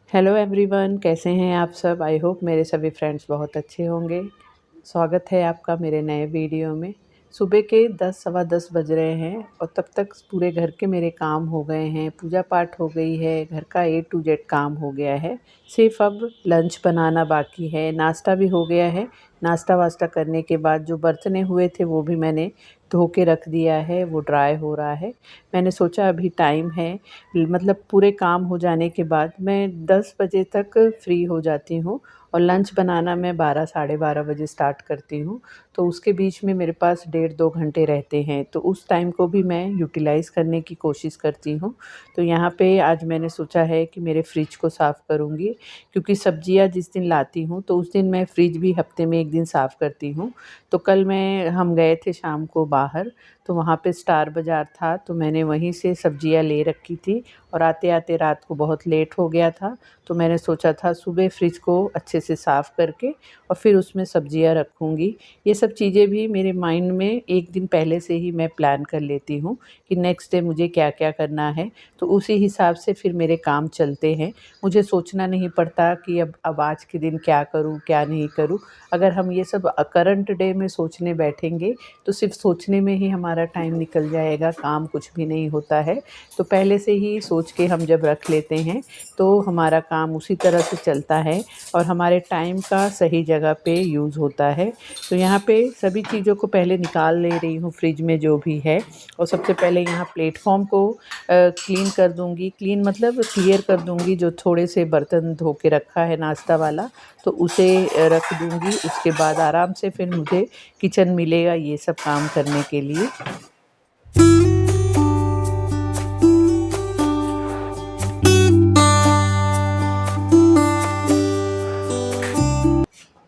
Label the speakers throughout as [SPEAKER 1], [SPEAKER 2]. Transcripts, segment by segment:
[SPEAKER 1] Hello everyone, कैसे हैं आप सब। आई होप मेरे सभी फ्रेंड्स बहुत अच्छे होंगे। स्वागत है आपका मेरे नए वीडियो में। सुबह के 10 सवा 10 बज रहे हैं और तब तक पूरे घर के मेरे काम हो गए हैं। पूजा पाठ हो गई है, घर का A to Z काम हो गया है। सिर्फ अब लंच बनाना बाकी है। नाश्ता भी हो गया है। नाश्ता वास्ता करने के बाद जो बर्तने हुए थे वो भी मैंने धो के रख दिया है, वो ड्राई हो रहा है। मैंने सोचा अभी टाइम है, मतलब पूरे काम हो जाने के बाद मैं 10 बजे तक फ्री हो जाती हूँ और लंच बनाना मैं 12 साढ़े 12 बजे स्टार्ट करती हूँ। तो उसके बीच में मेरे पास 1.5-2 घंटे रहते हैं, तो उस टाइम को भी मैं यूटिलाइज़ करने की कोशिश करती हूँ। तो यहाँ पे आज मैंने सोचा है कि मेरे फ्रिज को साफ़ करूँगी, क्योंकि सब्जियाँ जिस दिन लाती हूँ तो उस दिन मैं फ्रिज भी हफ्ते में 1 दिन साफ़ करती हूँ। तो कल हम गए थे शाम को बाहर, तो वहाँ पे स्टार बाज़ार था, तो मैंने वहीं से सब्जियाँ ले रखी थी और आते-आते रात को बहुत लेट हो गया था। तो मैंने सोचा था सुबह फ्रिज को अच्छे से साफ़ करके और फिर उसमें सब्जियाँ रखूँगी। ये सब चीज़ें भी मेरे माइंड में 1 दिन पहले से ही मैं प्लान कर लेती हूँ कि नेक्स्ट डे मुझे क्या-क्या करना है, तो उसी हिसाब से फिर मेरे काम चलते हैं। मुझे सोचना नहीं पड़ता कि अब आज के दिन क्या करूँ, क्या नहीं करूँ। अगर हम ये सब करंट डे में सोचने बैठेंगे तो सिर्फ सोचने में ही हमारा टाइम निकल जाएगा, काम कुछ भी नहीं होता है। तो पहले से ही सोच के हम जब रख लेते हैं तो हमारा काम उसी तरह से चलता है और हमारे टाइम का सही जगह पे यूज़ होता है। तो यहाँ पे सभी चीज़ों को पहले निकाल ले रही हूँ फ्रिज में जो भी है, और सबसे पहले यहाँ प्लेटफॉर्म को क्लीन कर दूँगी। क्लीन मतलब क्लियर कर दूँगी, जो थोड़े से बर्तन धो के रखा है नाश्ता वाला तो उसे रख दूँगी। उसके बाद आराम से फिर मुझे किचन मिलेगा ये सब काम करने के लिए।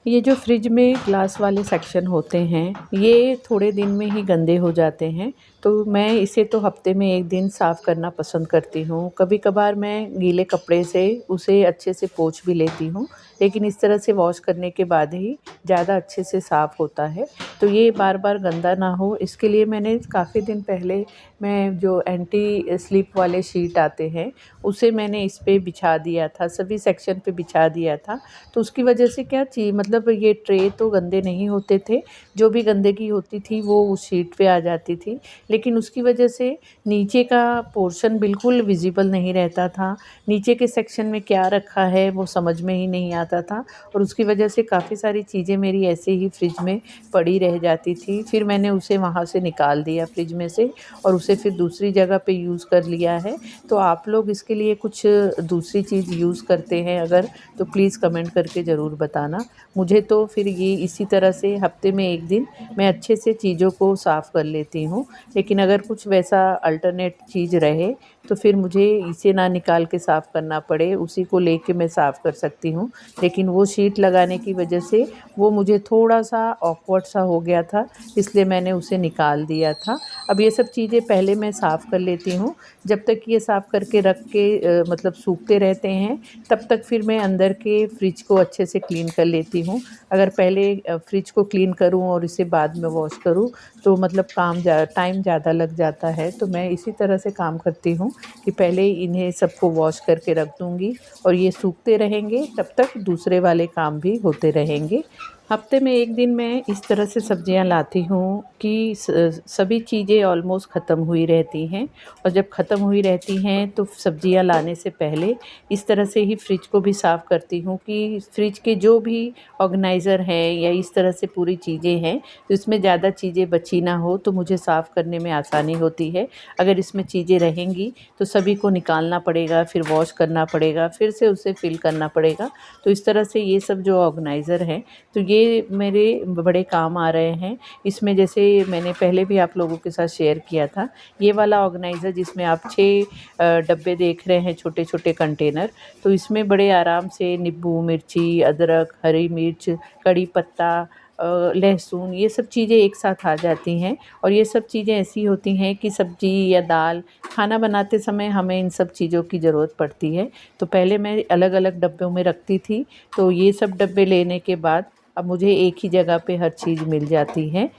[SPEAKER 1] ये जो फ्रिज में ग्लास वाले सेक्शन होते हैं ये थोड़े दिन में ही गंदे हो जाते हैं, तो मैं इसे तो हफ्ते में 1 दिन साफ़ करना पसंद करती हूँ। कभी कभार मैं गीले कपड़े से उसे अच्छे से पोंछ भी लेती हूँ, लेकिन इस तरह से वॉश करने के बाद ही ज़्यादा अच्छे से साफ़ होता है। तो ये बार बार गंदा ना हो इसके लिए मैंने काफ़ी दिन पहले मैं जो एंटी स्लिप वाले शीट आते हैं उसे मैंने इस पे बिछा दिया था, सभी सेक्शन पे बिछा दिया था। तो उसकी वजह से क्या चीज़ मतलब ये ट्रे तो गंदे नहीं होते थे, जो भी गंदगी होती थी वो उस शीट पे आ जाती थी, लेकिन उसकी वजह से नीचे का पोर्शन बिल्कुल विजिबल नहीं रहता था। नीचे के सेक्शन में क्या रखा है वो समझ में ही नहीं आता था और उसकी वजह से काफ़ी सारी चीज़ें मेरी ऐसे ही फ्रिज में पड़ी रह जाती थी। फिर मैंने उसे वहाँ से निकाल दिया फ्रिज में से और उसे फिर दूसरी जगह पे यूज़ कर लिया है। तो आप लोग इसके लिए कुछ दूसरी चीज़ यूज़ करते हैं अगर, तो प्लीज़ कमेंट करके ज़रूर बताना। मुझे तो फिर ये इसी तरह से हफ्ते में 1 दिन मैं अच्छे से चीज़ों को साफ़ कर लेती हूँ, लेकिन अगर कुछ वैसा अल्टरनेट चीज़ रहे तो फिर मुझे इसे ना निकाल के साफ़ करना पड़े, उसी को लेके मैं साफ़ कर सकती हूँ। लेकिन वो शीट लगाने की वजह से वो मुझे थोड़ा-सा ऑकवर्ड सा हो गया था, इसलिए मैंने उसे निकाल दिया था। अब ये सब चीज़ें पहले मैं साफ़ कर लेती हूँ, जब तक ये साफ़ करके रख के मतलब सूखते रहते हैं, तब तक फिर मैं अंदर के फ्रिज को अच्छे से क्लीन कर लेती हूँ। अगर पहले फ्रिज को क्लीन करूँ और इसे बाद में वॉश करूँ तो मतलब टाइम ज़्यादा लग जाता है। तो मैं इसी तरह से काम करती हूँ कि पहले इन्हें सबको वॉश करके रख दूँगी और ये सूखते रहेंगे, तब तक दूसरे वाले काम भी होते रहेंगे। हफ्ते में 1 दिन मैं इस तरह से सब्जियां लाती हूँ कि सभी चीज़ें ऑलमोस्ट ख़त्म हुई रहती हैं, और जब ख़त्म हुई रहती हैं तो सब्जियां लाने से पहले इस तरह से ही फ्रिज को भी साफ़ करती हूँ कि फ्रिज के जो भी ऑर्गेनाइज़र हैं या इस तरह से पूरी चीज़ें हैं तो इसमें ज़्यादा चीज़ें बची ना हो, तो मुझे साफ़ करने में आसानी होती है। अगर इसमें चीज़ें रहेंगी तो सभी को निकालना पड़ेगा, फिर वॉश करना पड़ेगा, फिर से उसे फिल करना पड़ेगा। तो इस तरह से ये सब जो ऑर्गेनाइज़र हैं तो ये ये मेरे बड़े काम आ रहे हैं। इसमें जैसे मैंने पहले भी आप लोगों के साथ शेयर किया था, ये वाला ऑर्गेनाइज़र जिसमें आप 6 डब्बे देख रहे हैं, छोटे-छोटे कंटेनर, तो इसमें बड़े आराम से नींबू, मिर्ची, अदरक, हरी मिर्च, कड़ी पत्ता, लहसुन, ये सब चीज़ें एक साथ आ जाती हैं। और ये सब चीज़ें ऐसी होती हैं कि सब्ज़ी या दाल खाना बनाते समय हमें इन सब चीज़ों की ज़रूरत पड़ती है। तो पहले मैं अलग-अलग डब्बों में रखती थी, तो ये सब डब्बे लेने के बाद अब मुझे एक ही जगह पे हर चीज़ मिल जाती है।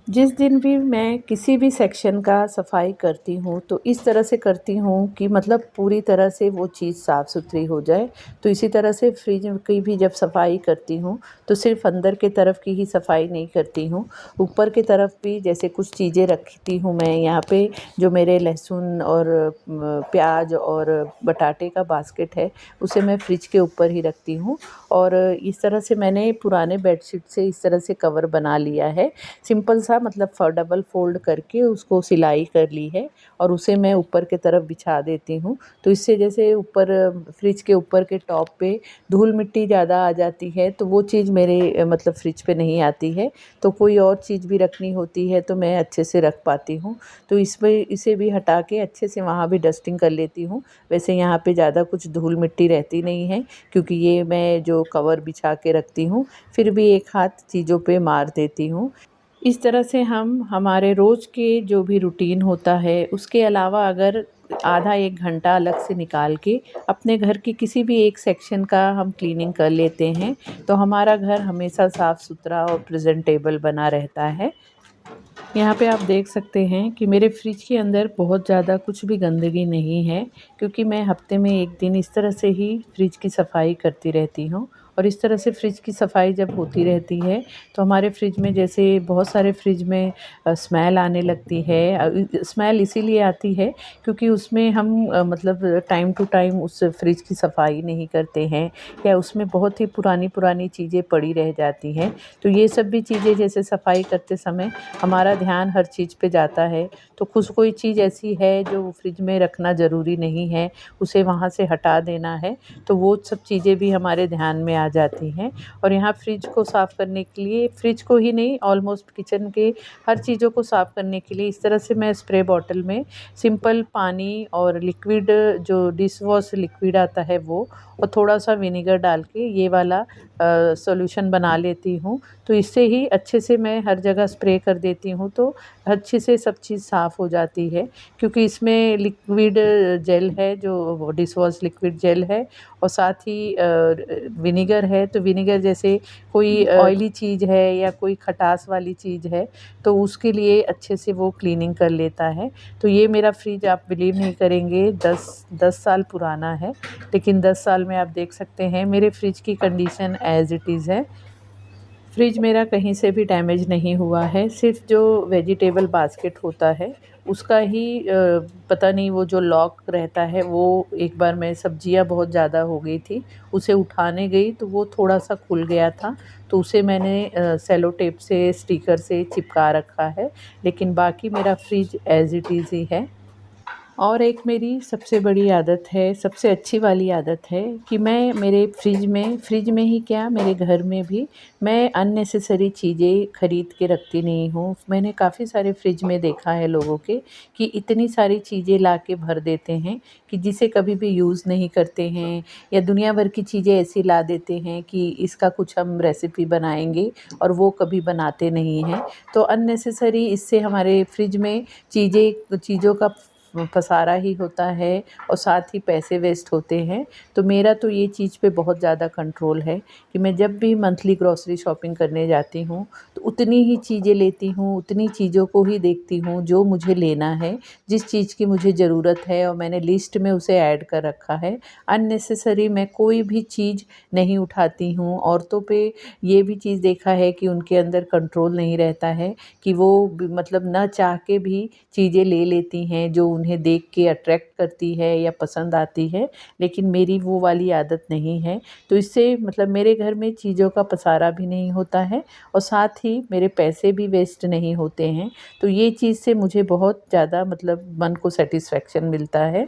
[SPEAKER 1] जिस दिन भी मैं किसी भी सेक्शन का सफाई करती हूँ तो इस तरह से करती हूँ कि मतलब पूरी तरह से वो चीज़ साफ़ सुथरी हो जाए। तो इसी तरह से फ्रिज की भी जब सफाई करती हूँ तो सिर्फ़ अंदर के तरफ की ही सफाई नहीं करती हूँ, ऊपर की तरफ भी जैसे कुछ चीज़ें रखती हूँ मैं यहाँ पे, जो मेरे लहसुन और प्याज और बटाटे का बास्केट है उसे मैं फ्रिज के ऊपर ही रखती हूँ। और इस तरह से मैंने पुराने बेडशीट से इस तरह से कवर बना लिया है, सिंपल सा, मतलब डबल फ़ोल्ड करके उसको सिलाई कर ली है और उसे मैं ऊपर की तरफ बिछा देती हूँ। तो इससे जैसे ऊपर फ्रिज के ऊपर के टॉप पे धूल मिट्टी ज़्यादा आ जाती है तो वो चीज़ मेरे मतलब फ्रिज पे नहीं आती है। तो कोई और चीज़ भी रखनी होती है तो मैं अच्छे से रख पाती हूँ। तो इसमें इसे भी हटा के अच्छे से वहाँ भी डस्टिंग कर लेती हूँ। वैसे यहाँ पे ज़्यादा कुछ धूल मिट्टी रहती नहीं है क्योंकि ये मैं जो कवर बिछा के रखती हूँ, फिर भी एक हाथ चीज़ों पे मार देती हूँ। इस तरह से हम हमारे रोज़ के जो भी रूटीन होता है उसके अलावा अगर आधा 1 घंटा अलग से निकाल के अपने घर के किसी भी एक सेक्शन का हम क्लीनिंग कर लेते हैं तो हमारा घर हमेशा साफ़ सुथरा और प्रेजेंटेबल बना रहता है। यहाँ पे आप देख सकते हैं कि मेरे फ्रिज के अंदर बहुत ज़्यादा कुछ भी गंदगी नहीं है, क्योंकि मैं हफ्ते में 1 दिन इस तरह से ही फ्रिज की सफाई करती रहती हूँ। और इस तरह से फ्रिज की सफाई जब होती रहती है तो हमारे फ्रिज में जैसे बहुत सारे फ्रिज में स्मेल आने लगती है। स्मेल इसीलिए आती है क्योंकि उसमें हम मतलब टाइम टू टाइम उस फ्रिज की सफाई नहीं करते हैं या उसमें बहुत ही पुरानी चीज़ें पड़ी रह जाती हैं। तो ये सब भी चीज़ें जैसे सफाई करते समय हमारा ध्यान हर चीज़ पे जाता है। तो कुछ कोई चीज़ ऐसी है जो फ्रिज में रखना ज़रूरी नहीं है, उसे वहाँ से हटा देना है, तो वो सब चीज़ें भी हमारे ध्यान में आ जाती हैं। और यहाँ फ्रिज को साफ़ करने के लिए, फ्रिज को ही नहीं ऑलमोस्ट किचन के हर चीज़ों को साफ़ करने के लिए इस तरह से मैं स्प्रे बॉटल में सिंपल पानी और लिक्विड, जो डिश वॉश लिक्विड आता है वो, और थोड़ा सा विनेगर डाल के ये वाला सॉल्यूशन बना लेती हूँ। तो इससे ही अच्छे से मैं हर जगह स्प्रे कर देती हूँ तो अच्छे से सब चीज़ साफ़ हो जाती है। क्योंकि इसमें लिक्विड जेल है, जो डिश वॉश लिक्विड जेल है, और साथ ही विनेगर है। तो विनेगर जैसे कोई ऑयली चीज़ है या कोई खटास वाली चीज़ है तो उसके लिए अच्छे से वो क्लीनिंग कर लेता है। तो ये मेरा फ्रिज आप बिलीव नहीं करेंगे 10 साल पुराना है, लेकिन 10 साल में आप देख सकते हैं मेरे फ्रिज की कंडीशन एज़ इट इज़ है। फ्रिज मेरा कहीं से भी डैमेज नहीं हुआ है, सिर्फ़ जो वेजिटेबल बास्केट होता है उसका ही पता नहीं, वो जो लॉक रहता है वो, एक बार मैं सब्जियां बहुत ज़्यादा हो गई थी, उसे उठाने गई तो वो थोड़ा सा खुल गया था, तो उसे मैंने सेलो टेप से, स्टिकर से चिपका रखा है। लेकिन बाकी मेरा फ्रिज एज़ इट इज़ ही है। और एक मेरी सबसे बड़ी आदत है, सबसे अच्छी वाली आदत है कि मैं मेरे फ्रिज में ही क्या, मेरे घर में भी मैं अननेसेसरी चीज़ें ख़रीद के रखती नहीं हूँ। मैंने काफ़ी सारे फ्रिज में देखा है लोगों के कि इतनी सारी चीज़ें ला के भर देते हैं कि जिसे कभी भी यूज़ नहीं करते हैं, या दुनिया भर की चीज़ें ऐसी ला देते हैं कि इसका कुछ हम रेसिपी बनाएंगे और वो कभी बनाते नहीं हैं। तो अननेसेसरी इससे हमारे फ्रिज में चीज़ों का पसारा ही होता है और साथ ही पैसे वेस्ट होते हैं। तो मेरा तो ये चीज़ पे बहुत ज़्यादा कंट्रोल है कि मैं जब भी मंथली ग्रॉसरी शॉपिंग करने जाती हूँ तो उतनी ही चीज़ें लेती हूँ, उतनी चीज़ों को ही देखती हूँ जो मुझे लेना है, जिस चीज़ की मुझे ज़रूरत है, और मैंने लिस्ट में उसे ऐड कर रखा है। अननेसेसरी मैं कोई भी चीज़ नहीं उठाती हूँ। औरतों पे ये भी चीज़ देखा है कि उनके अंदर कंट्रोल नहीं रहता है कि वो मतलब ना चाह के भी चीज़ें ले लेती हैं जो उन्हें देख के अट्रैक्ट करती है या पसंद आती है, लेकिन मेरी वो वाली आदत नहीं है। तो इससे मतलब मेरे घर में चीज़ों का पसारा भी नहीं होता है और साथ ही मेरे पैसे भी वेस्ट नहीं होते हैं। तो ये चीज़ से मुझे बहुत ज़्यादा मतलब मन को सेटिस्फेक्शन मिलता है।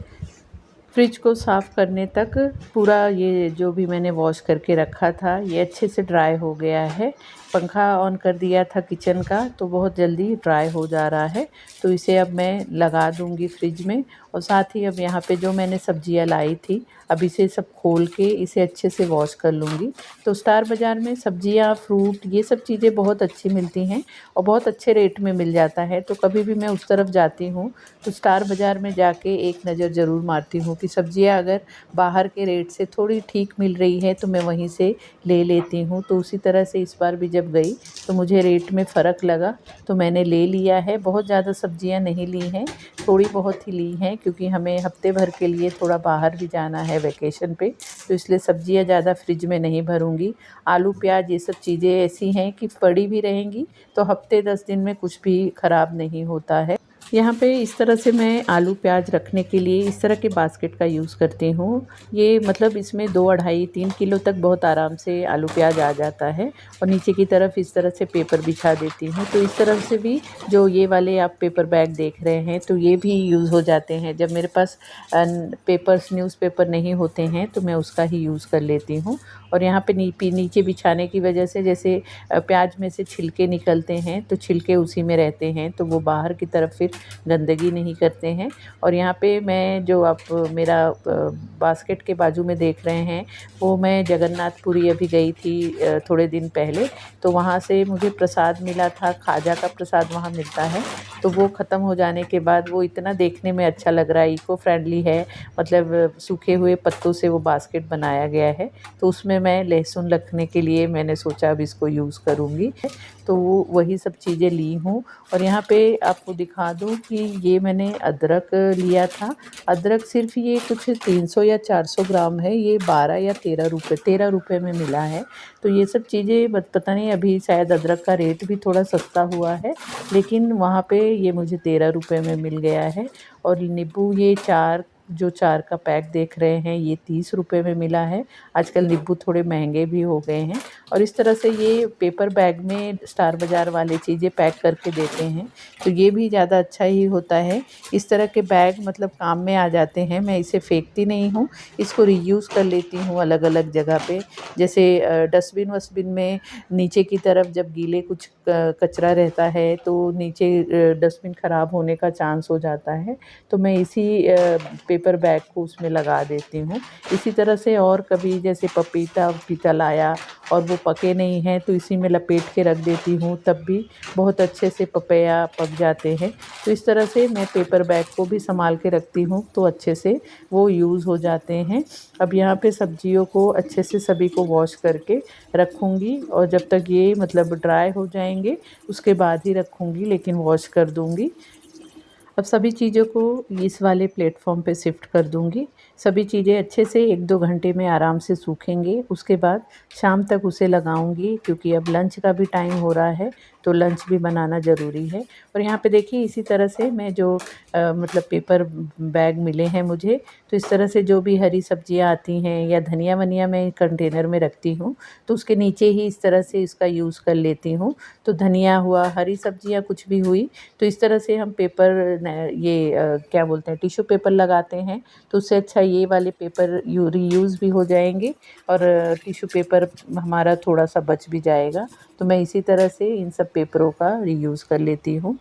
[SPEAKER 1] फ्रिज को साफ़ करने तक पूरा ये जो भी मैंने वॉश करके रखा था ये अच्छे से ड्राई हो गया है। पंखा ऑन कर दिया था किचन का तो बहुत जल्दी ड्राई हो जा रहा है। तो इसे अब मैं लगा दूंगी फ्रिज में। और साथ ही अब यहाँ पे जो मैंने सब्जियाँ लाई थी अब इसे सब खोल के इसे अच्छे से वॉश कर लूँगी। तो स्टार बाज़ार में सब्जियाँ, फ्रूट ये सब चीज़ें बहुत अच्छी मिलती हैं और बहुत अच्छे रेट में मिल जाता है। तो कभी भी मैं उस तरफ जाती हूँ तो स्टार बाज़ार में जाके एक नज़र ज़रूर मारती हूँ कि सब्जियाँ अगर बाहर के रेट से थोड़ी ठीक मिल रही है तो मैं वहीं से ले लेती हूँ। तो उसी तरह से इस बार भी जब गई तो मुझे रेट में फ़र्क लगा तो मैंने ले लिया है। बहुत ज़्यादा सब्जियाँ नहीं ली हैं, थोड़ी बहुत ही ली हैं क्योंकि हमें हफ्ते भर के लिए थोड़ा बाहर भी जाना है वैकेशन पे। तो इसलिए सब्जियाँ ज़्यादा फ्रिज में नहीं भरूँगी। आलू प्याज ये सब चीज़ें ऐसी हैं कि पड़ी भी रहेंगी तो हफ्ते 10 दिन में कुछ भी ख़राब नहीं होता है। यहाँ पे इस तरह से मैं आलू प्याज रखने के लिए इस तरह के बास्केट का यूज़ करती हूँ। ये मतलब इसमें 2 अढ़ाई 3 किलो तक बहुत आराम से आलू प्याज आ जाता है। और नीचे की तरफ इस तरह से पेपर बिछा देती हूँ। तो इस तरह से भी जो ये वाले आप पेपर बैग देख रहे हैं तो ये भी यूज़ हो जाते हैं। जब मेरे पास पेपर्स न्यूज़पेपर नहीं होते हैं तो मैं उसका ही यूज़ कर लेती हूँ। और यहाँ पे नीचे बिछाने की वजह से जैसे प्याज में से छिलके निकलते हैं तो छिलके उसी में रहते हैं तो वो बाहर की तरफ फिर गंदगी नहीं करते हैं। और यहाँ पे मैं जो आप मेरा बास्केट के बाजू में देख रहे हैं वो मैं जगन्नाथपुरी अभी गई थी थोड़े दिन पहले। तो वहाँ से मुझे प्रसाद मिला था, खाजा का प्रसाद वहाँ मिलता है। तो वो ख़त्म हो जाने के बाद वो इतना देखने में अच्छा लग रहा है, इको फ्रेंडली है, मतलब सूखे हुए पत्तों से वो बास्केट बनाया गया है। तो उसमें मैं लहसुन रखने के लिए मैंने सोचा अब इसको यूज़ करूँगी। तो वो वही सब चीज़ें ली हूँ। और यहाँ पे आपको दिखा दूँ कि ये मैंने अदरक लिया था। अदरक सिर्फ ये कुछ 300 या 400 ग्राम है। ये 12 या 13 रुपए में मिला है। तो ये सब चीज़ें पता नहीं अभी शायद अदरक का रेट भी थोड़ा सस्ता हुआ है, लेकिन वहाँ पे ये मुझे 13 रुपए में मिल गया है। और नींबू ये 4 का पैक देख रहे हैं ये 30 रुपए में मिला है। आजकल नींबू थोड़े महंगे भी हो गए हैं। और इस तरह से ये पेपर बैग में स्टार बाज़ार वाले चीज़ें पैक करके देते हैं तो ये भी ज़्यादा अच्छा ही होता है। इस तरह के बैग मतलब काम में आ जाते हैं। मैं इसे फेंकती नहीं हूँ, इसको रीयूज़ कर लेती हूँ अलग अलग जगह पे। जैसे डस्टबिन वस्टबिन में नीचे की तरफ जब गीले कुछ कचरा रहता है तो नीचे डस्टबिन ख़राब होने का चांस हो जाता है। तो मैं इसी पेपर बैग को उसमें लगा देती हूँ। इसी तरह से और कभी जैसे पपीता लाया और वो पके नहीं हैं तो इसी में लपेट के रख देती हूँ, तब भी बहुत अच्छे से पपैया पक जाते हैं। तो इस तरह से मैं पेपर बैग को भी संभाल के रखती हूँ तो अच्छे से वो यूज़ हो जाते हैं। अब यहाँ पे सब्जियों को अच्छे से सभी को वॉश करके रखूँगी और जब तक ये मतलब ड्राई हो जाएंगे उसके बाद ही रखूँगी, लेकिन वॉश कर दूँगी। अब सभी चीज़ों को इस वाले प्लेटफॉर्म पे शिफ्ट कर दूँगी। सभी चीज़ें अच्छे से 1-2 घंटे में आराम से सूखेंगे। उसके बाद शाम तक उसे लगाऊंगी क्योंकि अब लंच का भी टाइम हो रहा है तो लंच भी बनाना ज़रूरी है। और यहाँ पे देखिए इसी तरह से मैं जो मतलब पेपर बैग मिले हैं मुझे, तो इस तरह से जो भी हरी सब्जियाँ आती हैं या धनिया वनिया मैं कंटेनर में रखती हूँ तो उसके नीचे ही इस तरह से इसका यूज़ कर लेती हूँ। तो धनिया हुआ, हरी सब्जियाँ कुछ भी हुई तो इस तरह से हम पेपर ये क्या बोलते हैं टिश्यू पेपर लगाते हैं तो उससे अच्छा ये वाले पेपर रीयूज़ भी हो जाएंगे और टिश्यू पेपर हमारा थोड़ा सा बच भी जाएगा। तो मैं इसी तरह से इन सब पेपरों का रीयूज़ कर लेती हूँ।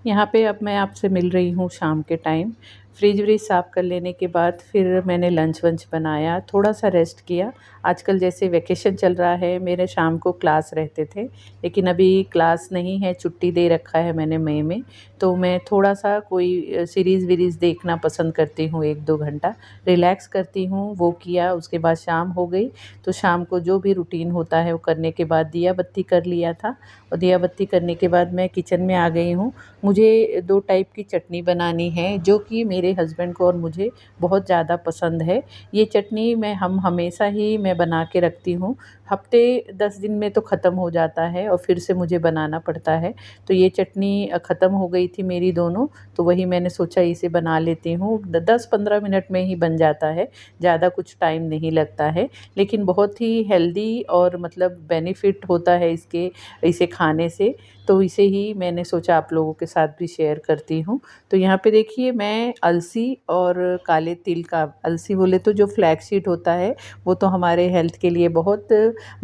[SPEAKER 1] यहाँ पे अब मैं आपसे मिल रही हूँ शाम के टाइम। फ्रिज व्रिज साफ़ कर लेने के बाद फिर मैंने लंच वंच बनाया, थोड़ा सा रेस्ट किया। आजकल जैसे वैकेशन चल रहा है, मेरे शाम को क्लास रहते थे लेकिन अभी क्लास नहीं है, छुट्टी दे रखा है मैंने मई में। तो मैं थोड़ा सा कोई सीरीज़ वीरीज़ देखना पसंद करती हूँ, 1-2 घंटा रिलैक्स करती हूँ, वो किया। उसके बाद शाम हो गई तो शाम को जो भी रूटीन होता है वो करने के बाद दिया बत्ती कर लिया था। और दिया बत्ती करने के बाद मैं किचन में आ गई हूँ। मुझे 2 टाइप की चटनी बनानी है जो कि मेरे हस्बैंड को और मुझे बहुत ज़्यादा पसंद है। ये चटनी हम हमेशा ही मैं बना के रखती हूँ हफ्ते 10 दिन में तो ख़त्म हो जाता है और फिर से मुझे बनाना पड़ता है। तो ये चटनी ख़त्म हो गई थी मेरी दोनों, तो वही मैंने सोचा इसे बना लेती हूँ। 10-15 मिनट में ही बन जाता है, ज़्यादा कुछ टाइम नहीं लगता है, लेकिन बहुत ही हेल्दी और मतलब बेनिफिट होता है इसे खाने से। तो इसे ही मैंने सोचा आप लोगों के साथ भी शेयर करती हूँ। तो यहाँ पे देखिए मैं अलसी और काले तिल का, अलसी बोले तो जो फ्लैक्स सीड होता है वो तो हमारे हेल्थ के लिए बहुत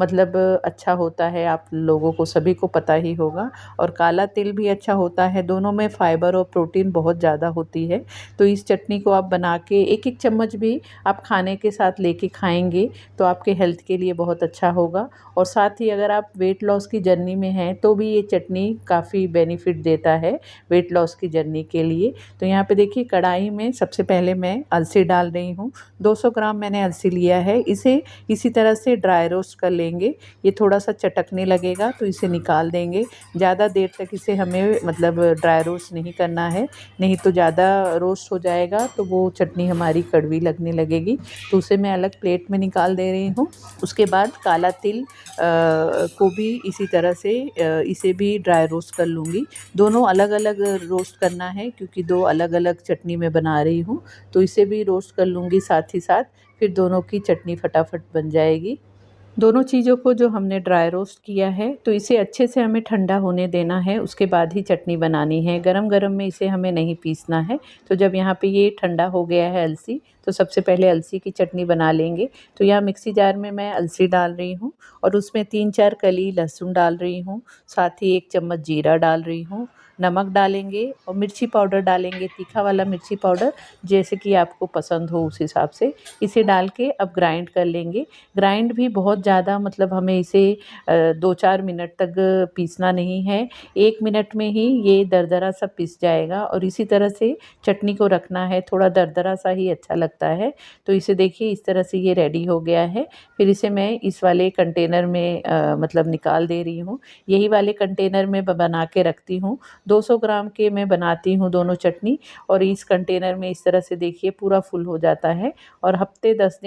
[SPEAKER 1] मतलब अच्छा होता है, आप लोगों को सभी को पता ही होगा। और काला तिल भी अच्छा होता है, दोनों में फाइबर और प्रोटीन बहुत ज़्यादा होती है। तो इस चटनी को आप बना के एक एक चम्मच भी आप खाने के साथ लेके खाएंगे तो आपके हेल्थ के लिए बहुत अच्छा होगा। और साथ ही अगर आप वेट लॉस की जर्नी में हैं तो भी ये चटनी काफ़ी बेनिफिट देता है वेट लॉस की जर्नी के लिए। तो यहाँ पे देखिए कढ़ाई में सबसे पहले मैं अलसी डाल रही हूँ। 200 ग्राम मैंने अलसी लिया है, इसे इसी तरह से ड्राई रोस्ट कर लेंगे। ये थोड़ा सा चटकने लगेगा तो इसे निकाल देंगे। ज़्यादा देर तक इसे हमें मतलब ड्राई रोस्ट नहीं करना है, नहीं तो ज़्यादा रोस्ट हो जाएगा तो वो चटनी हमारी कड़वी लगने लगेगी। तो उसे मैं अलग प्लेट में निकाल दे रही हूँ। उसके बाद काला तिल को भी इसी तरह से इसे भी ड्राई रोस्ट कर लूँगी। दोनों अलग अलग रोस्ट करना है क्योंकि दो अलग अलग चटनी मैं बना रही हूँ, तो इसे भी रोस्ट कर लूँगी साथ ही साथ, फिर दोनों की चटनी फटाफट बन जाएगी। दोनों चीज़ों को जो हमने ड्राई रोस्ट किया है तो इसे अच्छे से हमें ठंडा होने देना है, उसके बाद ही चटनी बनानी है। गरम-गरम में इसे हमें नहीं पीसना है। तो जब यहाँ पे ये ठंडा हो गया है अलसी, तो सबसे पहले अलसी की चटनी बना लेंगे। तो यहाँ मिक्सी जार में मैं अलसी डाल रही हूँ और उसमें 3-4 कली लहसुन डाल रही हूँ, साथ ही 1 चम्मच जीरा डाल रही हूँ, नमक डालेंगे और मिर्ची पाउडर डालेंगे, तीखा वाला मिर्ची पाउडर जैसे कि आपको पसंद हो उस हिसाब से। इसे डाल के अब ग्राइंड कर लेंगे। ग्राइंड भी बहुत ज़्यादा मतलब हमें इसे 2-4 मिनट तक पीसना नहीं है, 1 मिनट में ही ये दरदरा सा पिस जाएगा। और इसी तरह से चटनी को रखना है, थोड़ा दरदरा सा ही अच्छा लगता है। तो इसे देखिए इस तरह से ये रेडी हो गया है। फिर इसे मैं इस वाले कंटेनर में मतलब निकाल दे रही हूँ। यही वाले कंटेनर में बना के रखती हूँ। 200 ग्राम के मैं बनाती हूँ दोनों चटनी, और इस कंटेनर में इस तरह से देखिए पूरा फुल हो जाता है। और हफ्ते 10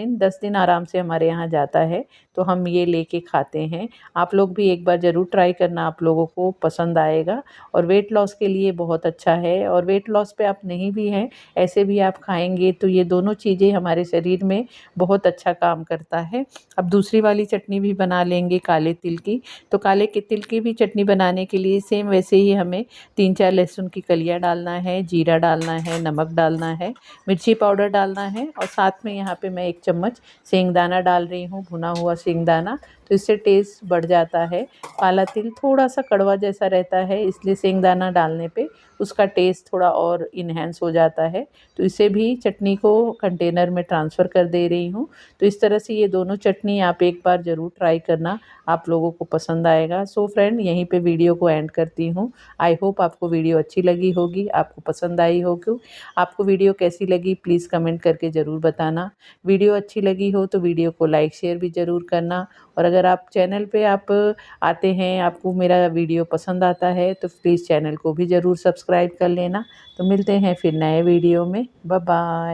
[SPEAKER 1] दिन आराम से हमारे यहाँ जाता है, तो हम ये लेके खाते हैं। आप लोग भी एक बार ज़रूर ट्राई करना, आप लोगों को पसंद आएगा। और वेट लॉस के लिए बहुत अच्छा है, और वेट लॉस पे आप नहीं भी हैं ऐसे भी आप खाएंगे तो ये दोनों चीज़ें हमारे शरीर में बहुत अच्छा काम करता है। अब दूसरी वाली चटनी भी बना लेंगे काले तिल की। तो काले के तिल की भी चटनी बनाने के लिए सेम वैसे ही हमें 3-4 लहसुन की कलियाँ डालना है, जीरा डालना है, नमक डालना है, मिर्ची पाउडर डालना है, और साथ में यहाँ पे मैं 1 चम्मच सेंगदाना डाल रही हूँ, भुना हुआ सेंगदाना। तो इससे टेस्ट बढ़ जाता है। काला तिल थोड़ा सा कड़वा जैसा रहता है, इसलिए सेंगदाना डालने पे उसका टेस्ट थोड़ा और इन्हेंस हो जाता है। तो इसे भी चटनी को कंटेनर में ट्रांसफ़र कर दे रही हूँ। तो इस तरह से ये दोनों चटनी आप एक बार ज़रूर ट्राई करना, आप लोगों को पसंद आएगा। सो फ्रेंड, यहीं पे वीडियो को एंड करती हूँ। आई होप आपको वीडियो अच्छी लगी होगी, आपको पसंद आई होगी। आपको वीडियो कैसी लगी प्लीज़ कमेंट करके ज़रूर बताना। वीडियो अच्छी लगी हो तो वीडियो को लाइक शेयर भी ज़रूर करना। और अगर आप चैनल पे आप आते हैं, आपको मेरा वीडियो पसंद आता है तो प्लीज़ चैनल को भी ज़रूर सब्सक्राइब कर लेना। तो मिलते हैं फिर नए वीडियो में। Bye bye.